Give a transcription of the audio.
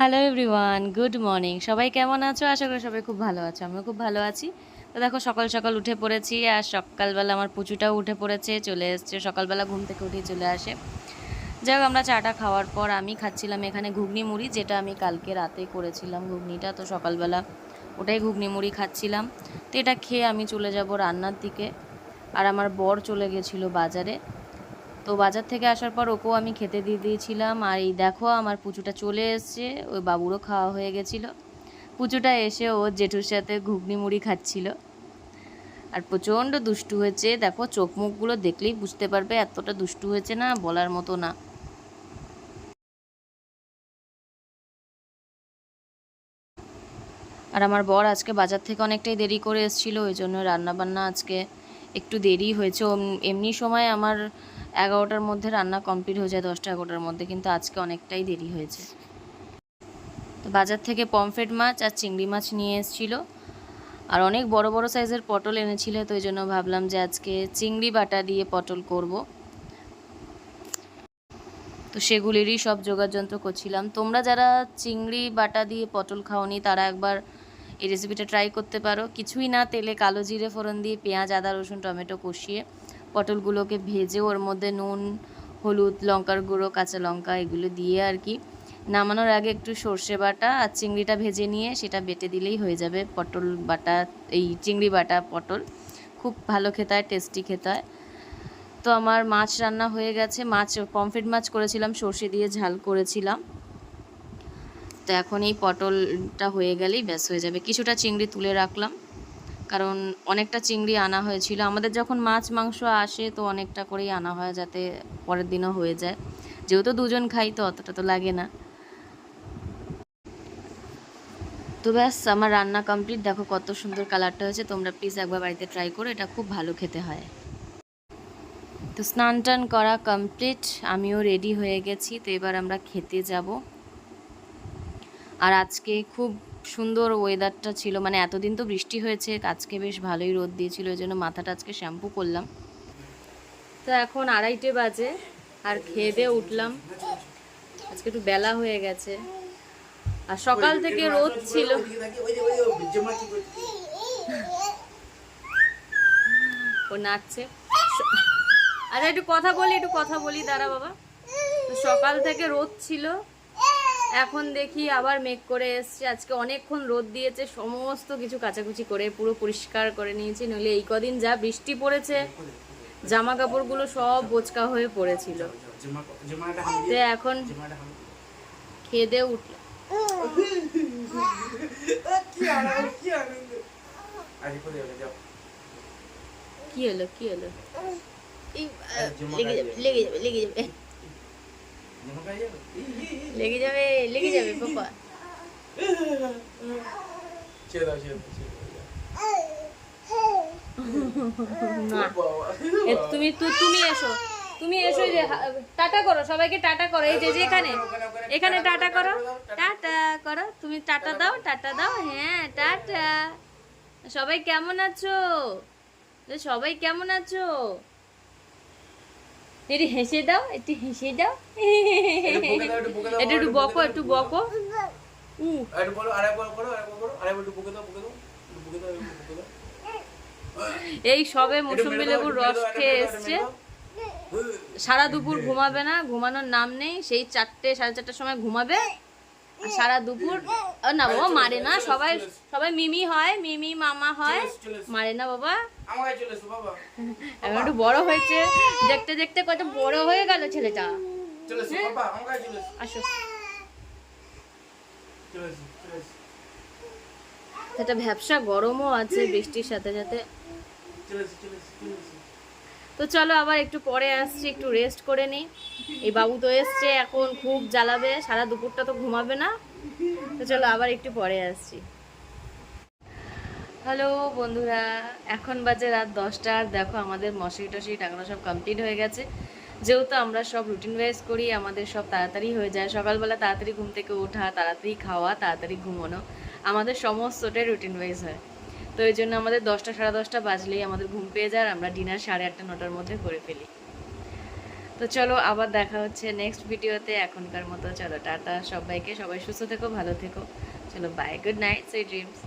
Hello everyone, good morning. সবাই কেমন আছো? আশা করি সবাই খুব ভালো আছো। আমিও খুব ভালো আছি। তো দেখো সকাল সকাল উঠে পড়েছি, আর সকালবেলা আমার পুচুটাও উঠে পড়েছে, চলে এসছে। সকালবেলা ঘুম থেকে উঠেই চলে আসে। যাই হোক, আমরা চাটা খাওয়ার পর আমি খাচ্ছিলাম এখানে ঘুগনি মুড়ি, যেটা আমি কালকে রাতে করেছিলাম ঘুগনিটা। তো সকালবেলা ওটাই ঘুগনি মুড়ি খাচ্ছিলাম। তো এটা খেয়ে আমি চলে যাব রান্নার দিকে। আর আমার বর চলে গেছিলো বাজারে। তো বাজার থেকে আসার পর ওকেও আমি খেতে দিয়ে দিয়েছিলাম। আর এই দেখো আমার পুচুটা চলে এসছে, ওই বাবুরও খাওয়া হয়ে গেছিলো। পুচুটা এসে ওর জেঠুর সাথে ঘুগনি মুড়ি খাচ্ছিল। আর প্রচণ্ড দুষ্টু হয়েছে, দেখো চোখ মুখগুলো দেখলেই বুঝতে পারবে এতটা দুষ্টু হয়েছে, না বলার মতো না। আর আমার বর আজকে বাজার থেকে অনেকটাই দেরি করে এসেছিলো, ওই জন্য রান্নাবান্না আজকে একটু দেরি হয়েছে। এমনি সময় আমার 11টার মধ্যে রান্না কমপ্লিট হয়ে যায়, 10টা-11টার মধ্যে, কিন্তু আজকে অনেকটাই দেরি হয়েছে। তো বাজার থেকে পমফ্রেট মাছ আর চিংড়ি মাছ নিয়ে এসেছিলো, আর অনেক বড় বড় সাইজের পটল এনেছিল। তো এই জন্য ভাবলাম যে আজকে চিংড়ি বাটা দিয়ে পটল করব। তো সেগুলিরই সব যোগাযন্ত্র করছিলাম। তোমরা যারা চিংড়ি বাটা দিয়ে পটল খাওনি, তারা একবার এই রেসিপিটা ট্রাই করতে পারো। কিছুই না, তেলে কালো জিরে ফোড়ন দিয়ে পেঁয়াজ, আদা, রসুন, টমেটো কষিয়ে পটলগুলোকে ভেজে ওর মধ্যে নুন, হলুদ, লঙ্কার গুঁড়ো, কাঁচা লঙ্কা এগুলো দিয়ে আর কি নামানোর আগে একটু সর্ষে বাটা আর চিংড়িটা ভেজে নিয়ে সেটা বেটে দিলেই হয়ে যাবে পটল বাটা। এই চিংড়ি বাটা পটল খুব ভালো খেতে হয়, টেস্টি খেতে হয়। তো আমার মাছ রান্না হয়ে গেছে। পমফ্রেট মাছ করেছিলাম, সর্ষে দিয়ে ঝাল করেছিলাম। তো এখন এই পটলটা হয়ে গেলেই ব্যাস হয়ে যাবে। কিছুটা চিংড়ি তুলে রাখলাম, কারণ অনেকটা চিংড়ি আনা হয়েছিল। আমাদের যখন মাছ মাংস আসে তো অনেকটা করেই আনা হয়, যাতে পরের দিনও হয়ে যায়। যেহেতু দুজন খাই তো অতটা তো লাগে না। তো ব্যাস আমার রান্না কমপ্লিট। দেখো কত সুন্দর কালারটা হয়েছে। তোমরা প্লিজ একবার বাড়িতে ট্রাই করো, এটা খুব ভালো খেতে হয়। তো স্নান টান করা কমপ্লিট, আমিও রেডি হয়ে গেছি। তো এবার আমরা খেতে যাব। আর আজকে খুব সুন্দর ওয়েদারটা ছিল, মানে এতদিন তো বৃষ্টি হয়েছে, আজকে বেশ ভালোই রোদ দিয়েছিল, ওই জন্য মাথাটা আজকে শ্যাম্পু করলাম। তো এখন 2:30 বাজে, আর খেয়ে দিয়ে উঠলাম। আজকে একটু বেলা হয়ে গেছে, আর সকাল থেকে রোদ ছিল। ও নাচছে। আচ্ছা একটু কথা বলি দাঁড়া বাবা। তো সকাল থেকে রোদ ছিল, এখন দেখি আবার মেঘ করে এসছে। আজকে অনেকক্ষণ রোদ দিয়েছে, সমস্ত কিছু কাচাকুচি করে পুরো পরিষ্কার করে নিয়েছি। নইলে এই কদিন যা বৃষ্টি পড়েছে, জামা কাপড়গুলো সব বোচকা হয়ে পড়েছিল। তো এখন খেয়ে দিয়ে উঠল। কি হলো লেগে যাবে পাপা। তুমি এসো যে টাটা করো, সবাইকে টাটা করো। এই যে এখানে টাটা করো, টাটা করো। তুমি টাটা দাও। হ্যাঁ টাটা। সবাই কেমন আছো? সবাই কেমন আছো? একটু হেসে দাও। একটু বকো। এই সবে মৌসুমী লেবুর রস খেয়ে এসছে। সারা দুপুর ঘুমাবে না, ঘুমানোর নাম নেই। সেই 4-4:30 সময় ঘুমাবে, আর সারা দুপুর। না বাবা, মারে না। সবাই মিমি হয়, মিমি মামা হয়, মারে না বাবা। এখন একটু বড় হয়েছে, দেখতে দেখতে কত বড় হয়ে গেল ছেলেটা। আসো। এটা ভ্যাপসা গরমও আছে বৃষ্টির সাথে সাথে। তো চলো আবার একটু পরে আসছি, একটু রেস্ট করে নিই। এই বাবু তো এসছে, এখন খুব জ্বালাবে, সারা দুপুরটা তো ঘুমাবে না। তো চলো আবার একটু পরে আসছি। হ্যালো বন্ধুরা, এখন বাজে রাত 10টা। আর দেখো আমাদের মশারি টশারি টাঙানো সব কমপ্লিট হয়ে গেছে। যেহেতু আমরা সব রুটিন ওয়াইজ করি, আমাদের সব তাড়াতাড়ি হয়ে যায়। সকালবেলা তাড়াতাড়ি ঘুম থেকে ওঠা, তাড়াতাড়ি খাওয়া, তাড়াতাড়ি ঘুমানো, আমাদের সমস্তটাই রুটিন ওয়াইজ হয়। তো এই জন্য আমাদের 10টা 10:30 বাজলেই আমাদের ঘুম পেয়ে যায়, আর আমরা ডিনার 8:30-9টার মধ্যে করে ফেলি। তো চলো আবার দেখা হচ্ছে নেক্সট ভিডিওতে। এখনকার মতো চলো টাটা সবাইকে, সবাই সুস্থ থেকো, ভালো থেকো। চলো bye, good night, sweet dreams.